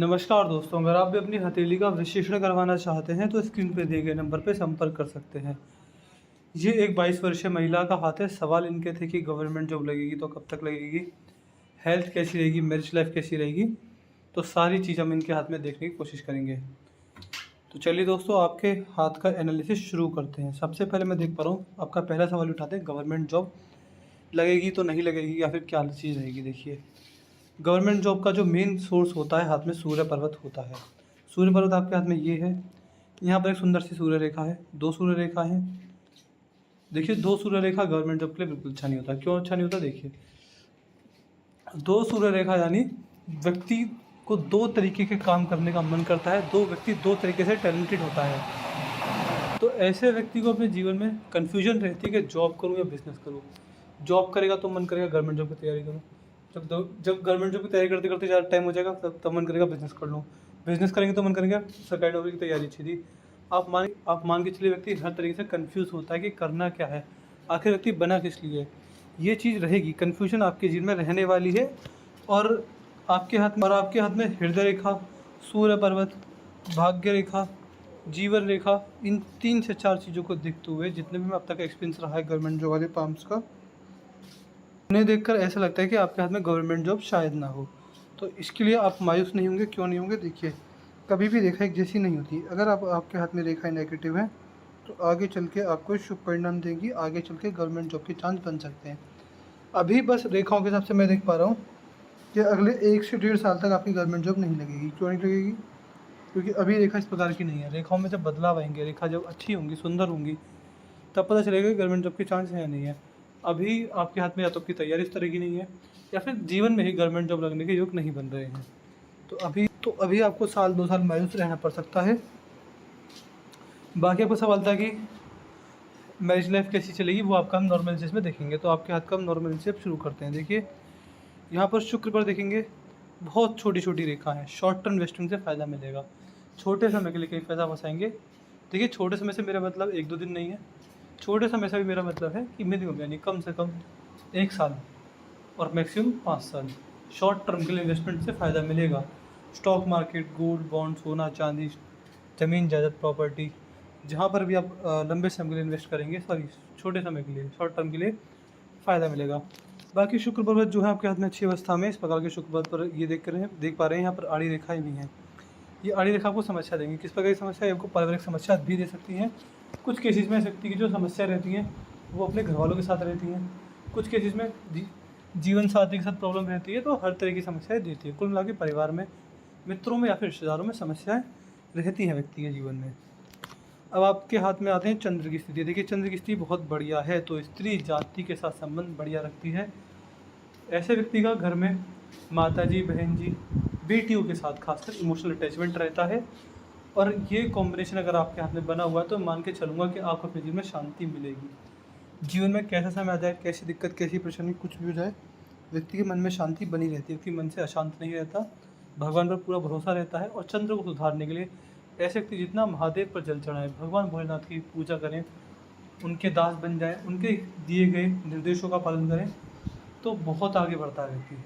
नमस्कार दोस्तों, अगर आप भी अपनी हथेली का विश्लेषण करवाना चाहते हैं तो स्क्रीन पर दिए गए नंबर पर संपर्क कर सकते हैं। ये एक 22 वर्षीय महिला का हाथ है। सवाल इनके थे कि गवर्नमेंट जॉब लगेगी तो कब तक लगेगी, हेल्थ कैसी रहेगी, मैरिज लाइफ कैसी रहेगी। तो सारी चीज़ हम इनके हाथ में देखने की कोशिश करेंगे। तो चलिए दोस्तों, आपके हाथ का एनालिसिस शुरू करते हैं। सबसे पहले मैं देख पा रहा हूँ, आपका पहला सवाल उठाते हैं, गवर्नमेंट जॉब लगेगी तो नहीं लगेगी या फिर क्या चीज़ रहेगी। देखिए, गवर्नमेंट जॉब का जो मेन सोर्स होता है हाथ में सूर्य पर्वत होता है। सूर्य पर्वत आपके हाथ में ये है। यहाँ पर एक सुंदर सी सूर्य रेखा है, 2 सूर्य रेखा हैं। देखिए, 2 सूर्य रेखा गवर्नमेंट जॉब के लिए बिल्कुल अच्छा नहीं होता। क्यों अच्छा नहीं होता? देखिए, 2 सूर्य रेखा यानी व्यक्ति को 2 तरीके के काम करने का मन करता है। 2 व्यक्ति 2 तरीके से टैलेंटेड होता है। तो ऐसे व्यक्ति को अपने जीवन में कन्फ्यूजन रहती है कि जॉब करूँ या बिजनेस करूँ। जॉब करेगा तो मन करेगा गवर्नमेंट जॉब की तैयारी करूँ। जब गवर्नमेंट जॉब की तैयारी करते करते ज़्यादा टाइम हो जाएगा तब मन करेगा बिजनेस कर लूँ। बिजनेस करेंगे तो मन करेगा सरकारी नौकरी की तैयारी अच्छी थी। आप मान के चलिए, व्यक्ति हर तरीके से कंफ्यूज होता है कि करना क्या है, आखिर व्यक्ति बना किस लिए। ये चीज़ रहेगी, कन्फ्यूजन आपके जीवन में रहने वाली है। और आपके हाथ में हृदय रेखा, सूर्य पर्वत, भाग्य रेखा, जीवन रेखा, इन 3 से 4 चीज़ों को देखते हुए जितने भी मैं अब तक एक्सपीरियंस रहा है गवर्नमेंट जॉब वाले पाम्स का, उन्हें देखकर ऐसा लगता है कि आपके हाथ में गवर्नमेंट जॉब शायद ना हो। तो इसके लिए आप मायूस नहीं होंगे। क्यों नहीं होंगे? देखिए, कभी भी रेखा एक जैसी नहीं होती। अगर आपके हाथ में रेखाएं नेगेटिव हैं तो आगे चल के आपको शुभ परिणाम देंगी। आगे चल के गवर्नमेंट जॉब के चांस बन सकते हैं। अभी बस रेखाओं के हिसाब से मैं देख पा रहा हूँ कि अगले 1 से 1.5 साल तक आपकी गवर्नमेंट जॉब नहीं लगेगी। क्यों नहीं लगेगी? क्योंकि अभी रेखा इस प्रकार की नहीं है। रेखाओं में जब बदलाव आएंगे, रेखा जब अच्छी होंगी, सुंदर होंगी, तब पता चलेगा कि गवर्नमेंट जॉब के चांस है या नहीं है। अभी आपके हाथ में या तो आपकी तैयारी इस तरह की नहीं है या फिर जीवन में ही गवर्नमेंट जॉब लगने के योग नहीं बन रहे हैं। तो अभी आपको साल 2 साल मायूस रहना पड़ सकता है। बाकी आपका सवाल था कि मैरिज लाइफ कैसी चलेगी, वो आपका हम नॉर्मल एनालिसिस में देखेंगे। तो आपके हाथ का हम नॉर्मल एनालिसिस शुरू करते हैं। देखिए, यहाँ पर शुक्र पर देखेंगे, बहुत छोटी छोटी रेखा है। शॉर्ट टर्म इन्वेस्टिंग से फ़ायदा मिलेगा। छोटे समय के लिए कहीं पैसा फंसाएंगे। देखिए, छोटे समय से मेरा मतलब 1-2 दिन नहीं है। छोटे समय से भी मेरा मतलब है कि मिनिमम यानी कम से कम 1 साल और मैक्सिमम 5 साल शॉर्ट टर्म के लिए इन्वेस्टमेंट से फ़ायदा मिलेगा। स्टॉक मार्केट, गोल्ड, बॉन्ड, सोना, चांदी, ज़मीन जायदाद, प्रॉपर्टी, जहाँ पर भी आप लंबे समय के लिए इन्वेस्ट करेंगे, छोटे समय के लिए, शॉर्ट टर्म के लिए फ़ायदा मिलेगा। बाकी शुक्र पर्वत जो है आपके हाथ में अच्छी अवस्था में, इस प्रकार के शुक्र पर्वत पर ये देख पा रहे हैं, यहाँ पर आड़ी रेखाएँ भी हैं। ये आड़ी रेखा आपको समस्या देंगी। किस प्रकार की समस्या है? आपको पारिवारिक समस्या भी दे सकती हैं। कुछ केसेस में व्यक्ति की जो समस्या रहती हैं वो अपने घर वालों के साथ रहती हैं। कुछ केसेस में जीवन साथी के साथ प्रॉब्लम रहती है। तो हर तरह की समस्याएं देती है। कुल मिला के परिवार में, मित्रों में या फिर रिश्तेदारों में समस्याएं रहती हैं व्यक्ति के जीवन में। अब आपके हाथ में आते हैं चंद्र की स्थिति। देखिए, चंद्र की स्थिति बहुत बढ़िया है, तो स्त्री जाति के साथ संबंध बढ़िया रखती है। ऐसे व्यक्ति का घर में माता जी, बहन जी, बेटियों के साथ खासकर इमोशनल अटैचमेंट रहता है। और ये कॉम्बिनेशन अगर आपके हाथ में बना हुआ है तो मान के चलूँगा कि आपको अपने जीवन में शांति मिलेगी। जीवन में कैसा समय आ जाए, कैसी दिक्कत, कैसी परेशानी कुछ भी हो जाए, व्यक्ति के मन में शांति बनी रहती है। व्यक्ति मन से अशांत नहीं रहता, भगवान पर पूरा भरोसा रहता है। और चंद्र को सुधारने के लिए ऐसे व्यक्ति जितना महादेव पर जल चढ़ाएं, भगवान भोलेनाथ की पूजा करें, उनके दास बन जाएं, उनके दिए गए निर्देशों का पालन करें, तो बहुत आगे बढ़ता है व्यक्ति।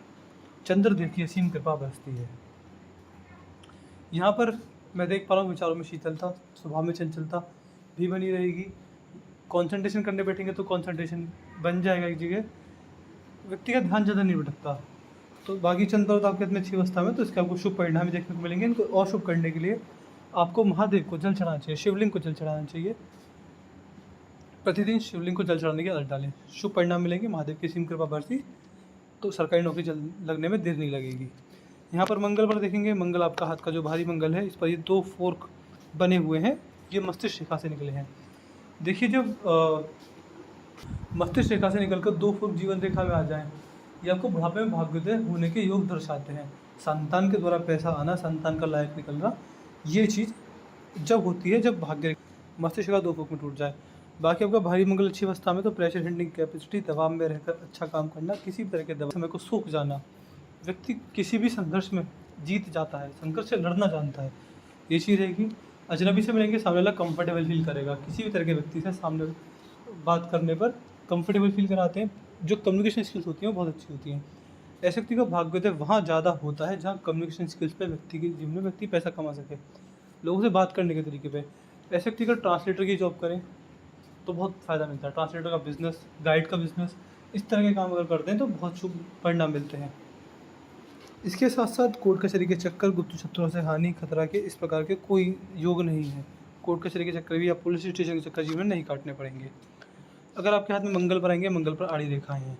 चंद्रदेव की असीम कृपा बरसती है। यहाँ पर मैं देख पा रहा हूँ विचारों में शीतलता, स्वभाव में चंचलता भी बनी रहेगी। कंसंट्रेशन करने बैठेंगे तो कंसंट्रेशन बन जाएगा एक जगह, व्यक्ति का ध्यान ज़्यादा नहीं भटकता। तो बाकी चंद्र पर्वत आपके में अच्छी अवस्था में, तो इसके आपको शुभ परिणाम देखने को मिलेंगे। इनको और शुभ करने के लिए आपको महादेव को जल चढ़ाना चाहिए, शिवलिंग को जल चढ़ाना चाहिए। प्रतिदिन शिवलिंग को जल चढ़ाने की आदत डालें, शुभ परिणाम मिलेंगे। महादेव की असीम कृपा बरसी तो सरकारी नौकरी लगने में देर नहीं लगेगी। यहाँ पर मंगल पर देखेंगे, मंगल आपका हाथ का जो भारी मंगल है, इस पर ये 2 फोर्क बने हुए हैं, ये मस्तिष्क रेखा से निकले हैं। देखिए, जब मस्तिष्क रेखा से निकलकर 2 फोर्क जीवन रेखा में आ जाएं, ये आपको बुढ़ापे में भाग्योदय होने के योग दर्शाते हैं। संतान के द्वारा पैसा आना, संतान का लायक निकलना, ये चीज़ जब होती है जब भाग्य मस्तिष्क का 2 फोर्क में टूट जाए। बाकी आपका भारी मंगल अच्छी अवस्था में, तो प्रेशर हैंडलिंग कैपेसिटी, दबाव में रहकर अच्छा काम करना, किसी भी तरह के दबाव समय को सूख जाना, व्यक्ति किसी भी संघर्ष में जीत जाता है, संघर्ष से लड़ना जानता है, ये चीज़ रहेगी। अजनबी से मिलेंगे, सामने वाला कंफर्टेबल फील करेगा। किसी भी तरह के व्यक्ति से सामने बात करने पर कंफर्टेबल फील कराते हैं। जो कम्युनिकेशन स्किल्स होती हैं वो बहुत अच्छी होती हैं। ऐसे व्यक्ति का भाग्योदय वहाँ ज़्यादा होता है जहाँ कम्युनिकेशन स्किल्स पे व्यक्ति के जीवन में व्यक्ति पैसा कमा सके, लोगों से बात करने के तरीके पे। ऐसे व्यक्ति का ट्रांसलेटर की जॉब करें तो बहुत फ़ायदा मिलता है। ट्रांसलेटर का बिज़नेस, गाइड का बिज़नेस, इस तरह के काम अगर करते हैं तो बहुत शुभ परिणाम मिलते हैं। इसके साथ साथ कोर्ट कचहरी के चक्कर, गुप्त शत्रुओं से हानि, खतरा के इस प्रकार के कोई योग नहीं है। कोर्ट कचहरी के चक्कर भी या पुलिस स्टेशन के चक्कर जीवन में नहीं काटने पड़ेंगे। अगर आपके हाथ में मंगल पर आएंगे, मंगल पर आड़ी रेखाएं हैं,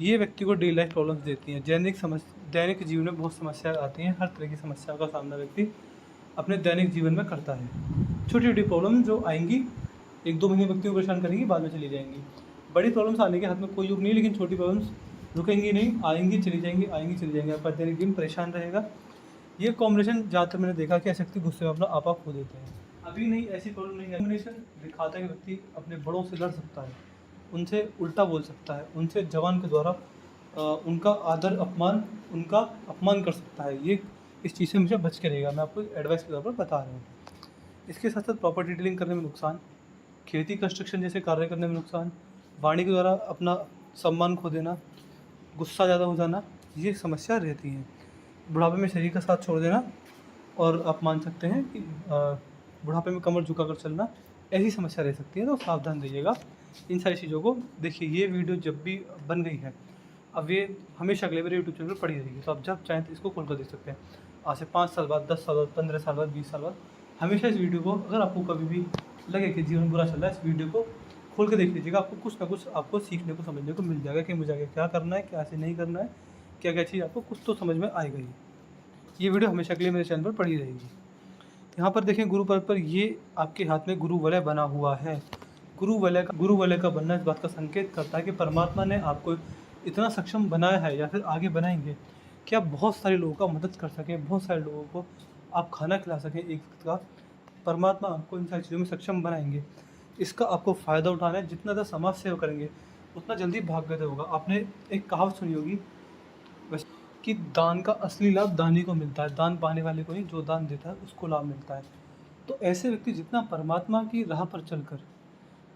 ये व्यक्ति को डेली लाइफ प्रॉब्लम्स देती हैं। दैनिक जीवन में बहुत समस्याएं आती हैं। हर तरह की समस्याओं का सामना व्यक्ति अपने दैनिक जीवन में करता है। छोटी छोटी प्रॉब्लम जो आएंगी 1-2 महीने व्यक्ति को परेशान करेंगी, बाद में चली जाएंगी। बड़ी प्रॉब्लम्स आने के हाथ में कोई योग नहीं, लेकिन छोटी प्रॉब्लम्स रुकेंगी नहीं, आएंगी चली जाएंगी, आएंगी चली जाएंगी। आपका दैनिक जीवन परेशान रहेगा। ये कॉम्बिनेशन ज़्यादातर मैंने देखा कि ऐसे व्यक्ति गुस्से में अपना आपा खो देते हैं। अभी नहीं, ऐसी प्रॉब्लम नहीं है। कॉम्बिनेशन दिखाता है कि व्यक्ति अपने बड़ों से लड़ सकता है, उनसे उल्टा बोल सकता है, उनसे जवान के द्वारा उनका आदर अपमान, उनका अपमान कर सकता है। ये इस चीज़ से मुझे बच के रहेगा, मैं आपको एडवाइस के तौर पर बता रहा हूँ। इसके साथ साथ प्रॉपर्टी डीलिंग करने में नुकसान, खेती कंस्ट्रक्शन जैसे कार्य करने में नुकसान, वाणी के द्वारा अपना सम्मान खो देना, गुस्सा ज़्यादा हो जाना, ये समस्या रहती हैं। बुढ़ापे में शरीर का साथ छोड़ देना, और आप मान सकते हैं कि बुढ़ापे में कमर झुका कर चलना, ऐसी समस्या रह सकती है। तो सावधान रहिएगा इन सारी चीज़ों को। देखिए, ये वीडियो जब भी बन गई है, अब ये हमेशा अगले मेरे यूट्यूब चैनल पर पड़ी रहेगी, तो आप जब चाहें तो इसको खोल कर देख सकते हैं। आज से 5 साल बाद, 10 साल बाद, 15 साल बाद, 20 साल बाद, हमेशा इस वीडियो को, अगर आपको कभी भी लगे कि जीवन बुरा चल रहा है, इस वीडियो को खोल के देख लीजिएगा। आपको कुछ ना कुछ आपको सीखने को, समझने को मिल जाएगा कि मुझे आगे क्या करना है, क्या ऐसे नहीं करना है, क्या क्या चीज़ आपको कुछ तो समझ में आएगा ही। ये वीडियो हमेशा के लिए मेरे चैनल पर पड़ी रहेगी। यहाँ पर देखें, गुरु पर्व पर ये आपके हाथ में गुरु वलय बना हुआ है। गुरु वलय का बनना इस बात का संकेत करता है कि परमात्मा ने आपको इतना सक्षम बनाया है, या फिर आगे बनाएंगे कि आप बहुत सारे लोगों का मदद कर सकें, बहुत सारे लोगों को आप खाना खिला सकें एक वक्त का। परमात्मा आपको इन सारी चीज़ों में सक्षम बनाएंगे। इसका आपको फ़ायदा उठाना है। जितना ज़्यादा समाज सेवा करेंगे, उतना जल्दी भाग्योदय होगा। आपने एक कहावत सुनी होगी वैसे, कि दान का असली लाभ दानी को मिलता है, दान पाने वाले को नहीं, जो दान देता है उसको लाभ मिलता है। तो ऐसे व्यक्ति जितना परमात्मा की राह पर चलकर,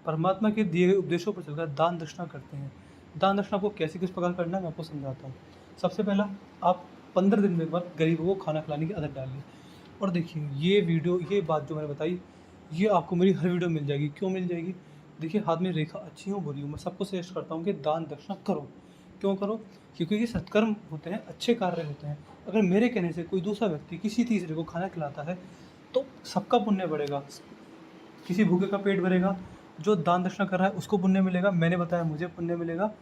परमात्मा के दिए गए उपदेशों पर चलकर दान दक्षिणा करते हैं। दान दक्षिणा आपको कैसे किस प्रकार करना है, मैं आपको समझाता हूँ। सबसे पहला, आप 15 दिन में एक बार गरीबों को खाना खिलाने की आदत डालिए। और देखिए, ये वीडियो, ये बात जो मैंने बताई, ये आपको मेरी हर वीडियो मिल जाएगी। क्यों मिल जाएगी? देखिए, हाथ में रेखा अच्छी हो बुरी हो, मैं सबको सजेस्ट करता हूँ कि दान दक्षिणा करो। क्यों करो? क्योंकि ये सत्कर्म होते हैं, अच्छे कार्य होते हैं। अगर मेरे कहने से कोई दूसरा व्यक्ति किसी तीसरे को खाना खिलाता है, तो सबका पुण्य बढ़ेगा। किसी भूखे का पेट भरेगा, जो दान दक्षिणा कर रहा है उसको पुण्य मिलेगा, मैंने बताया मुझे पुण्य मिलेगा।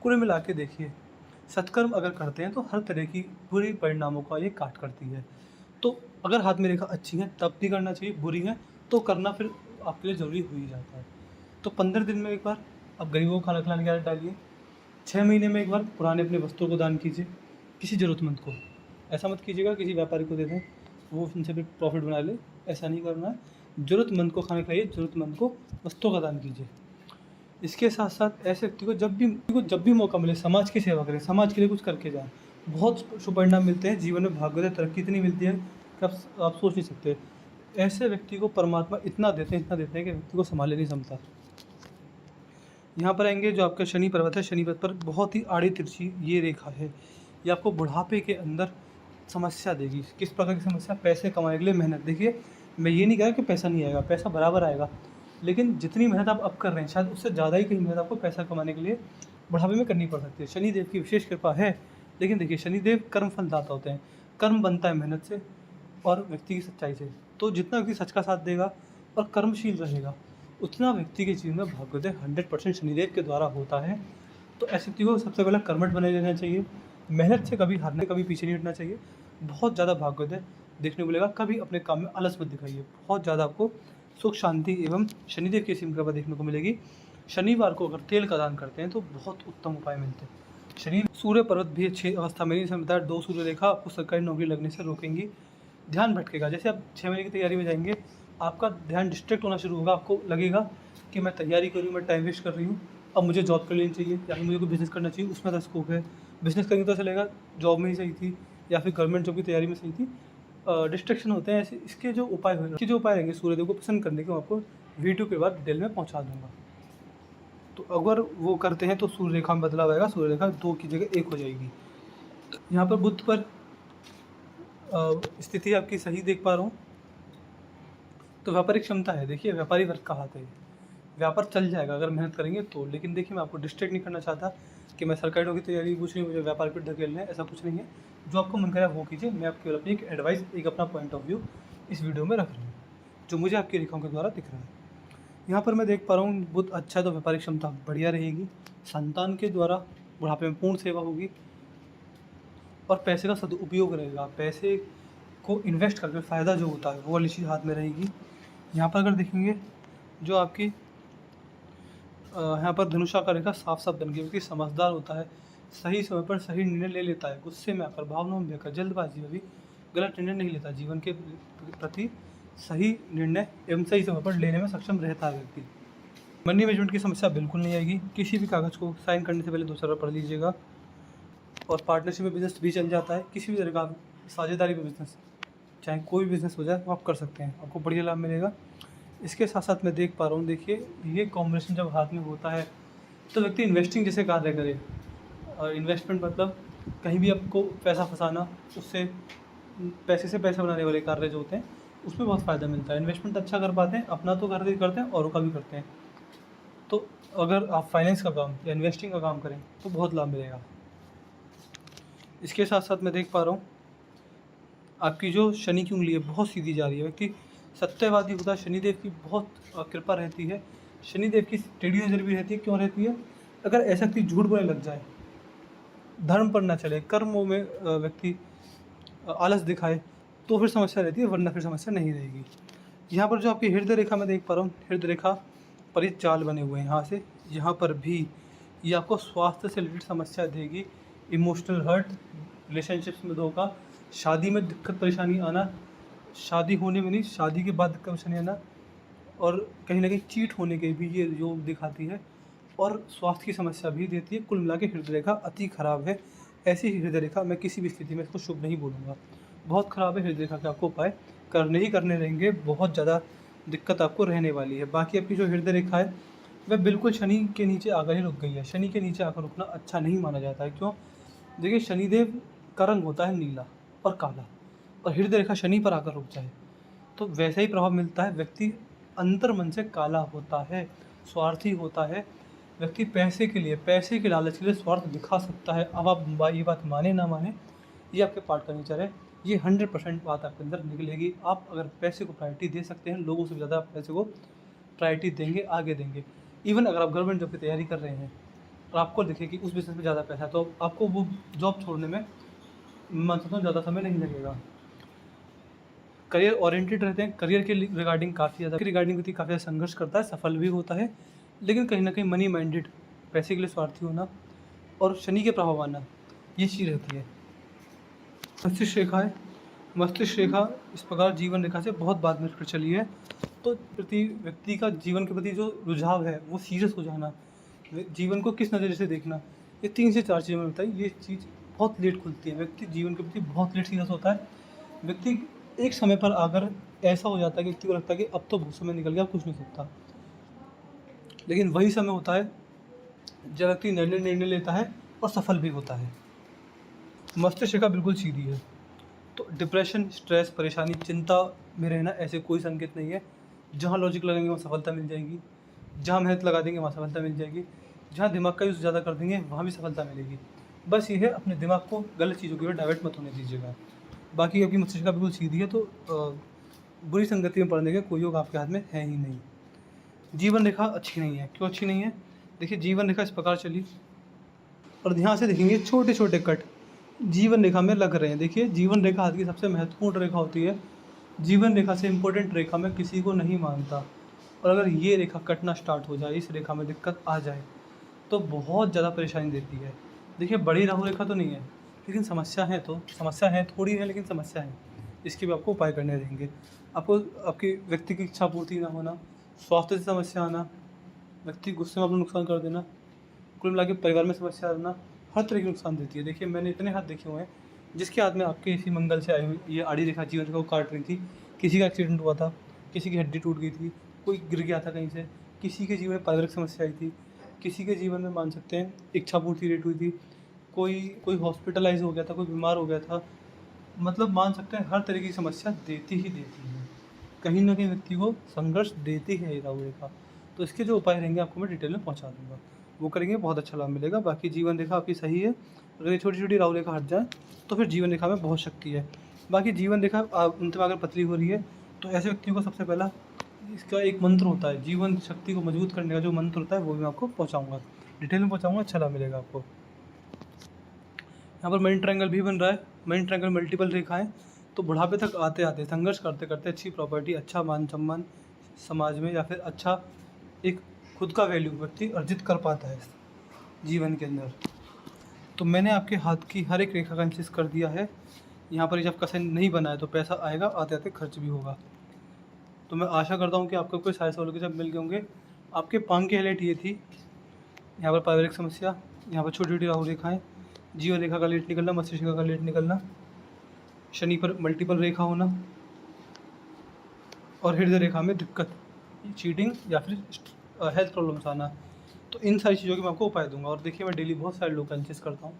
कुल मिला के देखिए, सत्कर्म अगर करते हैं तो हर तरह की बुरी परिणामों का ये काट करती है। तो अगर हाथ में रेखा अच्छी है तब भी करना चाहिए, बुरी है तो करना फिर आपके लिए ज़रूरी हो ही जाता है। तो 15 दिन में एक बार आप गरीबों को खाना खिलाने की आदत डालिए। 6 महीने में एक बार पुराने अपने वस्त्रों को दान कीजिए किसी ज़रूरतमंद को। ऐसा मत कीजिएगा किसी व्यापारी को दे दें, वो उनसे भी प्रॉफिट बना ले, ऐसा नहीं करना है। ज़रूरतमंद को खाना खिलाइए, ज़रूरतमंद को वस्त्रों का दान कीजिए। इसके साथ साथ ऐसे व्यक्ति को जब भी मौका मिले, समाज की सेवा करें, समाज के लिए कुछ करके जाएँ। बहुत शुभ परिणाम मिलते हैं जीवन में। भाग्योदय तरक्की इतनी मिलती है कि आप सोच नहीं सकते। ऐसे व्यक्ति को परमात्मा इतना देते हैं कि व्यक्ति को संभाले नहीं जमता। यहाँ पर आएंगे, जो आपका शनि पर्वत है, शनि पर्वत पर बहुत ही आड़ी तिरछी ये रेखा है। ये आपको बुढ़ापे के अंदर समस्या देगी। किस प्रकार की समस्या? पैसे कमाने के लिए मेहनत। देखिए, मैं ये नहीं कह रहा कि पैसा नहीं आएगा, पैसा बराबर आएगा, लेकिन जितनी मेहनत आप अब कर रहे हैं, शायद उससे ज़्यादा ही कहीं मेहनत आपको पैसा कमाने के लिए बुढ़ापे में करनी पड़ सकती है। शनिदेव की विशेष कृपा है, लेकिन देखिए, शनिदेव कर्म फलदाता होते हैं। कर्म बनता है मेहनत से और व्यक्ति की सच्चाई से। तो जितना व्यक्ति सच का साथ देगा और कर्मशील रहेगा, उतना व्यक्ति के जीवन में भाग्योदय 100% शनिदेव के द्वारा होता है। तो ऐसे व्यक्ति को सबसे पहले कर्मठ बने रहना चाहिए, मेहनत से कभी हारने, कभी पीछे नहीं हटना चाहिए। बहुत ज़्यादा भाग्योदय देखने को मिलेगा। कभी अपने काम में आलस मत दिखाइए। बहुत ज़्यादा आपको सुख शांति एवं शनिदेव की असीम कृपा देखने को मिलेगी। शनिवार को अगर तेल का दान करते हैं तो बहुत उत्तम उपाय मिलते हैं। शनि सूर्य पर्वत भी अच्छी अवस्था में नहीं, समझदार 2 सूर्य रेखा आपको सरकारी नौकरी लगने से रोकेंगी। ध्यान भटकेगा। जैसे आप 6 महीने की तैयारी में जाएंगे, आपका ध्यान डिस्ट्रैक्ट होना शुरू होगा। आपको लगेगा कि मैं तैयारी कर रही हूँ, मैं टाइम वेस्ट कर रही हूँ, अब मुझे जॉब कर लेनी चाहिए, या फिर मुझे कोई बिज़नेस करना चाहिए, उसमें तो स्कोप है। बिज़नेस करेंगे तो चलेगा, जॉब में ही सही थी, या फिर गवर्नमेंट जॉब की तैयारी में सही थी। डिस्ट्रैक्शन होते हैं ऐसे। इसके जो उपाय रहेंगे सूर्यदेव को प्रसन्न करने के, मैं आपको वीडियो के बाद डिटेल में पहुँचा दूँगा। तो अगर वो करते हैं तो सूर्य रेखा में बदलाव आएगा। सूर्य रेखा 2 की जगह 1 हो जाएगी। यहाँ पर बुध पर स्थिति आपकी सही देख पा रहा हूँ। तो व्यापारिक क्षमता है, देखिए व्यापारी वर्ग का हाथ है, व्यापार चल जाएगा अगर मेहनत करेंगे तो। लेकिन देखिए मैं आपको डिस्ट्रैक्ट नहीं करना चाहता कि मैं सरकारी नौकरी की तैयारी कुछ नहीं, मुझे व्यापार पर धकेलना है, ऐसा कुछ नहीं है। जो आपको मन करे वो कीजिए। मैं आपकी अपनी एक एडवाइस, एक अपना पॉइंट ऑफ व्यू इस वीडियो में रख रहा हूँ, जो मुझे आपकी रेखाओं के द्वारा दिख रहा है। यहाँ पर मैं देख पा रहा हूँ बुध अच्छा है, तो व्यापारिक क्षमता बढ़िया रहेगी। संतान के द्वारा बुढ़ापे में पूर्ण सेवा होगी और पैसे का सदुपयोग रहेगा। पैसे को इन्वेस्ट करके फ़ायदा जो होता है वो वाली चीज़ हाथ में रहेगी। यहाँ पर अगर देखेंगे जो आपकी यहाँ पर धनुषा का रेखा साफ साफ बन गई, क्योंकि समझदार होता है, सही समय पर सही निर्णय ले लेता है, गुस्से में आकर, भावनाओं में बहकर, जल्दबाजी में भी गलत निर्णय नहीं लेता, जीवन के प्रति सही निर्णय एवं सही समय पर लेने में सक्षम रहता है व्यक्ति। मनी मैनेजमेंट की समस्या बिल्कुल नहीं आएगी। किसी भी कागज़ को साइन करने से पहले 2 बार पढ़ लीजिएगा। और पार्टनरशिप में बिजनेस भी चल जाता है, किसी भी तरह का साझेदारी में बिजनेस, चाहे कोई भी बिजनेस हो जाए वो आप कर सकते हैं, आपको बढ़िया लाभ मिलेगा। इसके साथ साथ मैं देख पा रहा हूँ, देखिए ये कॉम्बिनेशन जब हाथ में होता है तो व्यक्ति इन्वेस्टिंग जैसे कार्य करे। और इन्वेस्टमेंट मतलब कहीं भी आपको पैसा फंसाना, उससे पैसे से पैसे बनाने वाले कार्य जो होते हैं उसमें बहुत फ़ायदा मिलता है। इन्वेस्टमेंट अच्छा कर पाते हैं, अपना तो करते हैं, औरों का भी करते हैं। तो अगर आप फाइनेंस का काम या इन्वेस्टिंग का काम करें तो बहुत लाभ मिलेगा। इसके साथ साथ मैं देख पा रहा हूँ आपकी जो शनि की उंगली है बहुत सीधी जा रही है। व्यक्ति सत्यवादी होता है, शनिदेव की बहुत कृपा रहती है, शनिदेव की टेढ़ी नजर भी रहती है। क्यों रहती है? अगर ऐसा व्यक्ति झूठ बोलने लग जाए, धर्म पर ना चले, कर्मों में व्यक्ति आलस दिखाए तो फिर समस्या रहती है, वरना फिर समस्या नहीं रहेगी। यहाँ पर जो आपकी हृदय रेखा मैं देख पा रहा हूँ, हृदय रेखा पर ये चाल बने हुए हैं यहाँ से यहाँ पर भी। ये आपको स्वास्थ्य से रिलेटेड समस्या देगी, इमोशनल हर्ट, रिलेशनशिप्स में धोखा, शादी में दिक्कत परेशानी आना, शादी होने में नहीं, शादी के बाद दिक्कत परेशानी आना, और कहीं ना कहीं चीट होने के भी ये योग दिखाती है, और स्वास्थ्य की समस्या भी देती है। कुल मिला के हृदय रेखा अति खराब है। ऐसी हृदय रेखा मैं किसी भी स्थिति में इसको शुभ नहीं बोलूँगा, बहुत ख़राब है हृदय रेखा के। आपको उपाय करने रहेंगे, बहुत ज़्यादा दिक्कत आपको रहने वाली है। बाकी आपकी जो हृदय रेखा है वह बिल्कुल शनि के नीचे आकर ही रुक गई है। शनि के नीचे आकर रुकना अच्छा नहीं माना जाता है। क्यों? देखिए शनिदेव का रंग होता है नीला और काला, और हृदय रेखा शनि पर आकर रुक जाए तो वैसा ही प्रभाव मिलता है। व्यक्ति अंतर मन से काला होता है, स्वार्थी होता है। व्यक्ति पैसे के लिए, पैसे के लालच के लिए स्वार्थ दिखा सकता है। अब आप ये बात माने ना माने, ये आपके पार्ट का नेचर है। ये 100% बात आपके अंदर निकलेगी। आप अगर पैसे को प्रायोरिटी दे सकते हैं, लोगों से ज़्यादा आप पैसे को प्रायोरिटी देंगे, आगे देंगे। इवन अगर आप गवर्नमेंट जॉब की तैयारी कर रहे हैं और आपको दिखे कि उस बिजनेस में ज़्यादा पैसा है, तो आपको वो जॉब छोड़ने में मैं समझता हूँ ज़्यादा समय नहीं लगेगा। करियर ओरिएंटेड रहते हैं, करियर के रिगार्डिंग काफ़ी ज़्यादा संघर्ष करता है, सफल भी होता है, लेकिन कहीं ना कहीं मनी माइंडेड, पैसे के लिए स्वार्थी होना और शनि के प्रभाव आना, ये चीज़ रहती है। मस्तिष्क रेखा है, मस्तिष्क रेखा इस प्रकार जीवन रेखा से बहुत बाद में चली है। तो प्रति व्यक्ति का जीवन के प्रति जो रुझाव है वो सीरियस हो जाना, जीवन को किस नज़रिए से देखना, ये 3 से 4 चीज़ें मैं बताई। ये चीज़ बहुत लेट खुलती है, व्यक्ति जीवन के प्रति बहुत लेट सीरियस होता है। व्यक्ति एक समय पर आकर ऐसा हो जाता है कि व्यक्ति को लगता है कि अब तो बहुत समय निकल गया, कुछ नहीं सकता। लेकिन वही समय होता है जब व्यक्ति निर्णय लेता है और सफल भी होता है। मस्तिष्क रेखा बिल्कुल सीधी है, तो डिप्रेशन, स्ट्रेस, परेशानी, चिंता में रहना ऐसे कोई संकेत नहीं है। जहाँ लॉजिक लगाएंगे वहाँ सफलता मिल जाएगी, जहाँ मेहनत लगा देंगे वहाँ सफलता मिल जाएगी, जहाँ दिमाग का यूज़ ज़्यादा कर देंगे वहाँ भी सफलता मिलेगी। बस ये है, अपने दिमाग को गलत चीज़ों की ओर डाइवर्ट मत होने दीजिएगा। बाकी आपकी मस्तिष्क रेखा बिल्कुल सीधी है, तो बुरी संगति में पड़ने का कोई योग आपके हाथ में है ही नहीं। जीवन रेखा अच्छी नहीं है। क्यों अच्छी नहीं है? देखिए जीवन रेखा इस प्रकार चली और ध्यान से देखेंगे छोटे छोटे कट जीवन रेखा में लग रहे हैं। देखिए जीवन रेखा हाथ की सबसे महत्वपूर्ण रेखा होती है। जीवन रेखा से इम्पोर्टेंट रेखा मैं किसी को नहीं मानता, और अगर ये रेखा कटना स्टार्ट हो जाए, इस रेखा में दिक्कत आ जाए तो बहुत ज़्यादा परेशानी देती है। देखिए बड़ी राहु रेखा तो नहीं है, लेकिन समस्या है, तो समस्या है, थोड़ी है लेकिन समस्या है। इसके भी आपको उपाय करने रहेंगे। आपको आपकी व्यक्ति की इच्छा पूर्ति ना होना, स्वास्थ्य से समस्या आना, व्यक्ति गुस्से में अपना नुकसान कर देना, कुल मिला के परिवार में समस्या आना, हर तरह के नुकसान देती है। देखिए मैंने इतने हाथ देखे हुए हैं जिसके हाथ में आपके इसी मंगल से आई हुई ये आड़ी रेखा जीवन रेखा को काट रही थी। किसी का एक्सीडेंट हुआ था, किसी की हड्डी टूट गई थी, कोई गिर गया था कहीं से, किसी के जीवन में पारिवारिक समस्या आई थी, किसी के जीवन में मान सकते हैं इच्छा पूर्ति लेट हुई थी, कोई कोई हॉस्पिटलाइज हो गया था, कोई बीमार हो गया था, मतलब मान सकते हैं हर तरह की समस्या देती ही देती है, कहीं ना कहीं व्यक्ति को संघर्ष देती है ये राहु रेखा। तो इसके जो उपाय रहेंगे आपको मैं डिटेल में पहुंचा दूंगा, वो करेंगे बहुत अच्छा लाभ मिलेगा। बाकी जीवन रेखा आपकी सही है, अगर ये छोटी छोटी राहु रेखा हट जाए तो फिर जीवन रेखा में बहुत शक्ति है। बाकी जीवन रेखा अंत में अगर पतली हो रही है तो ऐसे व्यक्तियों को सबसे पहला इसका एक मंत्र होता है, जीवन शक्ति को मजबूत करने का जो मंत्र होता है वो भी मैं आपको पहुँचाऊँगा, डिटेल में पहुँचाऊँगा, अच्छा लाभ मिलेगा आपको। यहाँ पर मनी ट्रायंगल भी बन रहा है, मनी ट्रायंगल मल्टीपल रेखाएं, तो बुढ़ापे तक आते आते संघर्ष करते करते अच्छी प्रॉपर्टी, अच्छा मान सम्मान समाज में, या फिर अच्छा एक खुद का वैल्यू व्यक्ति अर्जित कर पाता है जीवन के अंदर। तो मैंने आपके हाथ की हर एक रेखा का एनालिसिस कर दिया है। यहाँ पर जब कसे नहीं बना है तो पैसा आएगा, आते आते खर्च भी होगा। तो मैं आशा करता हूँ कि आपको कोई सारे सवालों के जब मिल गए होंगे। आपके पांग की हाईलाइट ये थी, यहाँ पर पारिवारिक समस्या, यहाँ पर छोटी छोटी राहु रेखाएँ, जीवन रेखा का लेट निकलना, मस्तिष्क का लेट निकलना, शनि पर मल्टीपल रेखा होना, और हृदय रेखा में दिक्कत, चीटिंग या फिर हेल्थ प्रॉब्लम्स आना। तो इन सारी चीज़ों के मैं आपको उपाय दूंगा। और देखिए मैं डेली बहुत सारे लोग का एनालिसिस करता हूँ,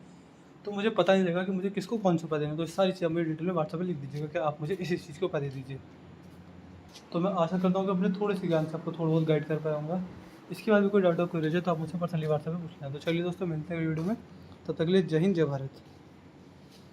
तो मुझे पता नहीं लगेगा कि मुझे किसको कौन सा उपाय देना। तो इस सारी चीज़ें मुझे डिटेल में व्हाट्सएप पर लिख दीजिएगा कि आप मुझे इस चीज़ के उपाय दे दीजिए। तो मैं आशा करता हूँ कि अपने थोड़े से ज्ञान से आपको थोड़ा बहुत गाइड कर पाऊँगा। इसके बाद भी कोई डाउट हो कोई रह जाए तो आप मुझसे पर्सनली व्हाट्सएप पर पूछना है। तो चलिए दोस्तों, मिलते हैं वीडियो में, तब तक के लिए जय हिंद, जय भारत।